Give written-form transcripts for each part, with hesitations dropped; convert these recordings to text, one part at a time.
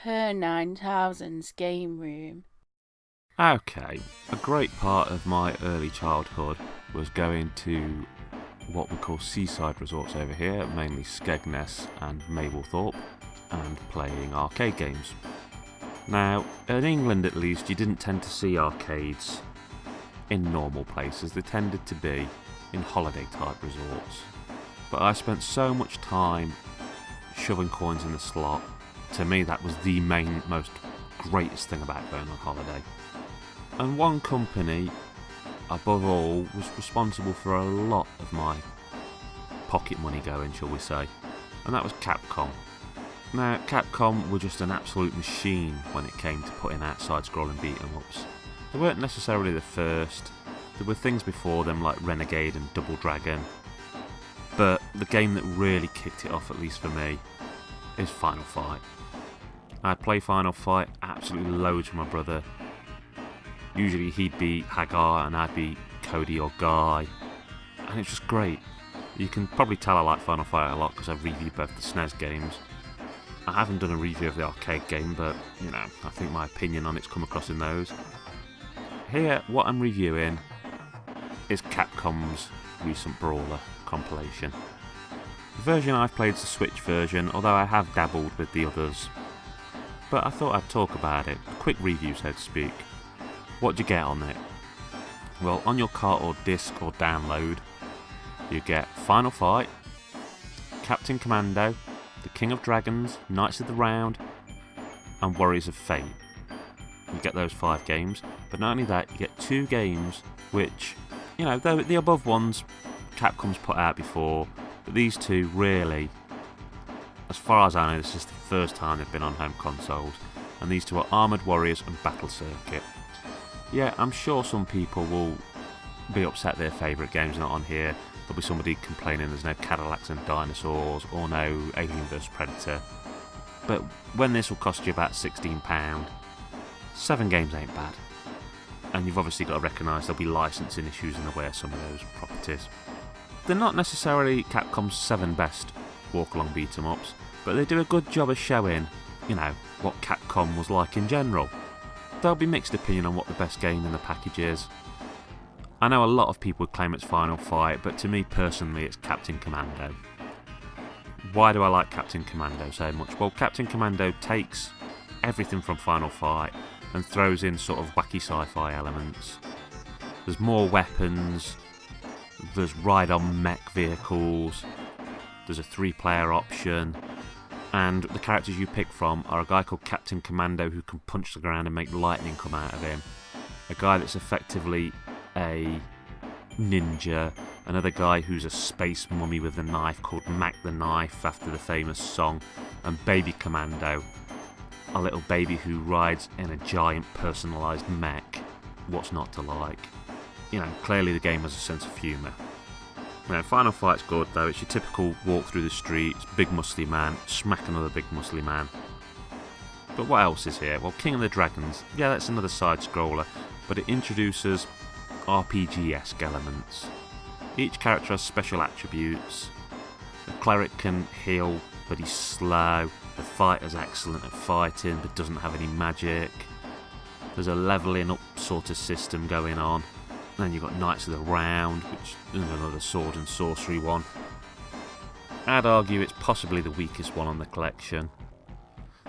Super 9000's game room. Okay, a great part of my early childhood was going to what we call seaside resorts over here, mainly Skegness and Mablethorpe, and playing arcade games. Now, in England at least, you didn't tend to see arcades in normal places, they tended to be in holiday type resorts. But I spent so much time shoving coins in the slot, to me that was the most greatest thing about going on holiday. And one company, above all, was responsible for a lot of my pocket money going, shall we say, and that was Capcom. Now, Capcom were just an absolute machine when it came to putting out side-scrolling beat-em-ups. They weren't necessarily the first, there were things before them like Renegade and Double Dragon, but the game that really kicked it off, at least for me, is Final Fight. I'd play Final Fight absolutely loads with my brother. Usually he'd be Hagar and I'd be Cody or Guy, and it's just great. You can probably tell I like Final Fight a lot because I've reviewed both the SNES games. I haven't done a review of the arcade game, but I think my opinion on it's come across in those. Here, what I'm reviewing is Capcom's recent Brawler compilation. The version I've played is the Switch version, although I have dabbled with the others. But I thought I'd talk about it, a quick review so to speak. What do you get on it? Well, on your cart or disc or download, you get Final Fight, Captain Commando, The King of Dragons, Knights of the Round, and Warriors of Fate. You get those 5 games, but not only that, you get 2 games which, the above ones Capcom's put out before, but these 2 really, as far as I know, this is the first time they've been on home consoles, and these 2 are Armoured Warriors and Battle Circuit. Yeah, I'm sure some people will be upset their favourite game's not on here. There'll be somebody complaining there's no Cadillacs and dinosaurs or no Alien vs Predator. But when this will cost you about £16, 7 games ain't bad. And you've obviously got to recognise there'll be licensing issues in the way of some of those properties. They're not necessarily Capcom's 7 best walk-along beat-em-ups, but they do a good job of showing, what Capcom was like in general. There'll be mixed opinion on what the best game in the package is. I know a lot of people would claim it's Final Fight, but to me personally it's Captain Commando. Why do I like Captain Commando so much? Well, Captain Commando takes everything from Final Fight and throws in sort of wacky sci-fi elements. There's more weapons, there's ride-on mech vehicles, there's a 3-player option, and the characters you pick from are a guy called Captain Commando who can punch the ground and make lightning come out of him, a guy that's effectively a ninja, another guy who's a space mummy with a knife called Mac the Knife after the famous song, and Baby Commando, a little baby who rides in a giant personalised mech. What's not to like? Clearly the game has a sense of humour. Final Fight's good though, it's your typical walk through the streets, big muscly man, smack another big muscly man. But what else is here? Well, King of the Dragons, yeah, that's another side scroller, but it introduces RPG-esque elements. Each character has special attributes. The cleric can heal, but he's slow. The fighter's excellent at fighting, but doesn't have any magic. There's a levelling up sort of system going on. Then you've got Knights of the Round, which is another sword and sorcery one. I'd argue it's possibly the weakest one on the collection.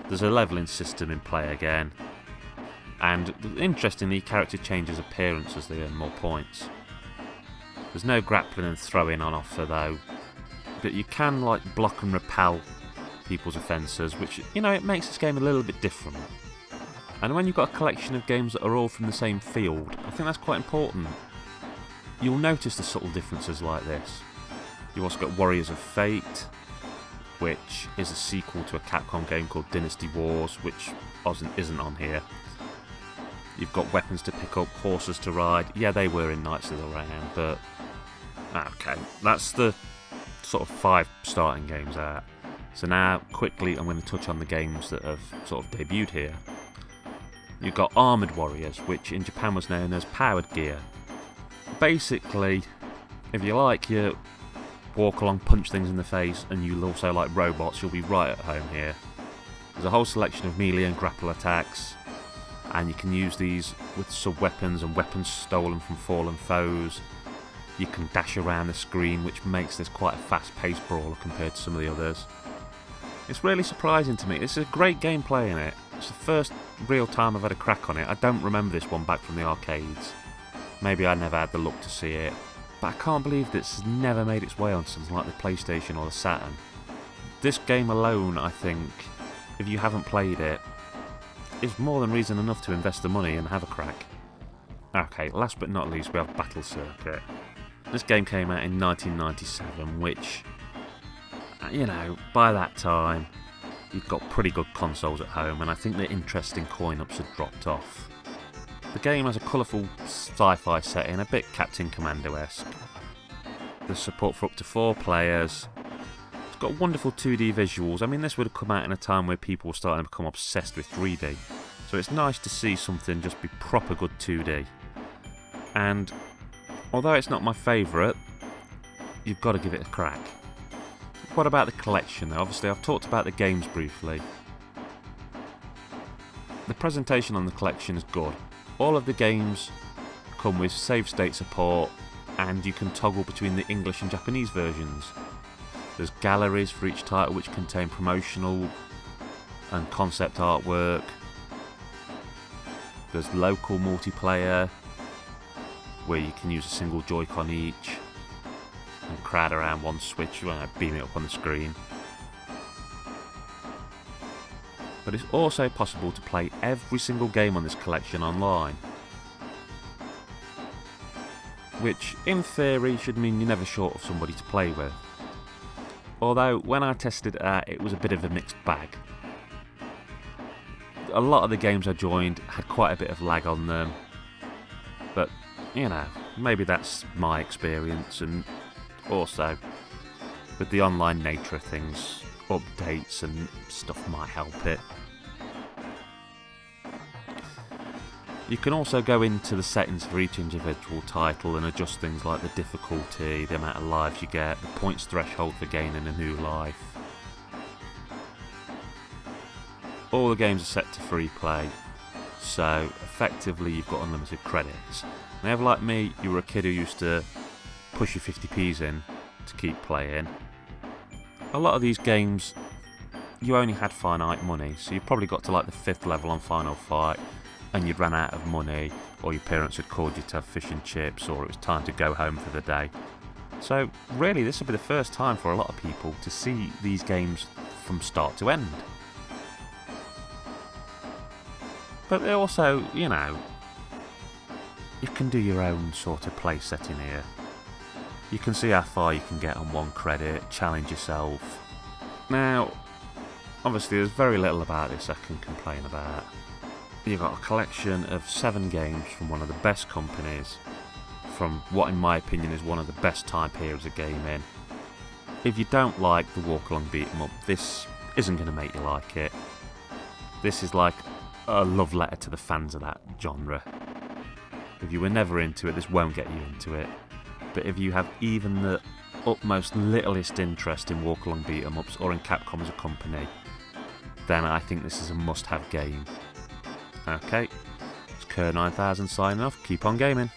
There's a levelling system in play again. And interestingly, character changes appearance as they earn more points. There's no grappling and throwing on offer though, but you can block and repel people's offences, which, it makes this game a little bit different. And when you've got a collection of games that are all from the same field, I think that's quite important. You'll notice the subtle differences like this. You've also got Warriors of Fate, which is a sequel to a Capcom game called Dynasty Wars, which isn't on here. You've got weapons to pick up, horses to ride. Yeah, they were in Knights of the Round, but okay, that's the sort of 5 starting games out. So now, quickly, I'm going to touch on the games that have sort of debuted here. You've got Armoured Warriors, which in Japan was known as Powered Gear. Basically, if you like your walk along, punch things in the face, and you also like robots, you'll be right at home here. There's a whole selection of melee and grapple attacks, and you can use these with sub-weapons and weapons stolen from fallen foes. You can dash around the screen, which makes this quite a fast-paced brawler compared to some of the others. It's really surprising to me. It's a great gameplay in it. It's the first real time I've had a crack on it. I don't remember this one back from the arcades. Maybe I never had the luck to see it. But I can't believe this has never made its way on something like the PlayStation or the Saturn. This game alone, I think, if you haven't played it, is more than reason enough to invest the money and have a crack. Okay, last but not least, we have Battle Circuit. This game came out in 1997, which, you know, by that time, you've got pretty good consoles at home, and I think the interest in coin-ups had dropped off. The game has a colourful sci-fi setting, a bit Captain Commando-esque. There's support for up to 4 players. It's got wonderful 2D visuals. I mean, this would have come out in a time where people were starting to become obsessed with 3D. So it's nice to see something just be proper good 2D. And although it's not my favourite, you've got to give it a crack. What about the collection though? Obviously I've talked about the games briefly. The presentation on the collection is good. All of the games come with save state support, and you can toggle between the English and Japanese versions. There's galleries for each title which contain promotional and concept artwork. There's local multiplayer, where you can use a single Joy-Con each and crowd around one switch when I beam it up on the screen. But it's also possible to play every single game on this collection online, which in theory should mean you're never short of somebody to play with. Although when I tested it out, it was a bit of a mixed bag. A lot of the games I joined had quite a bit of lag on them, but you know, maybe that's my experience, and also with the online nature of things, updates and stuff might help it. You can also go into the settings for each individual title and adjust things like the difficulty, the amount of lives you get, the points threshold for gaining a new life. All the games are set to free play, so effectively you've got unlimited credits. Now, if like me, you were a kid who used to push your 50p's in to keep playing, a lot of these games you only had finite money, so you probably got to like the 5th level on Final Fight and you'd run out of money, or your parents had called you to have fish and chips, or it was time to go home for the day. So really this would be the first time for a lot of people to see these games from start to end. But they also, you know, you can do your own sort of play setting here. You can see how far you can get on one credit, challenge yourself. Now, obviously there's very little about this I can complain about. You've got a collection of 7 games from one of the best companies, from what in my opinion is one of the best time periods of gaming. If you don't like the walk along beat 'em up, this isn't going to make you like it. This is like a love letter to the fans of that genre. If you were never into it, this won't get you into it. But if you have even the utmost littlest interest in walk along beat 'em ups or in Capcom as a company, then I think this is a must-have game. Okay, it's Kerr9000 signing off. Keep on gaming.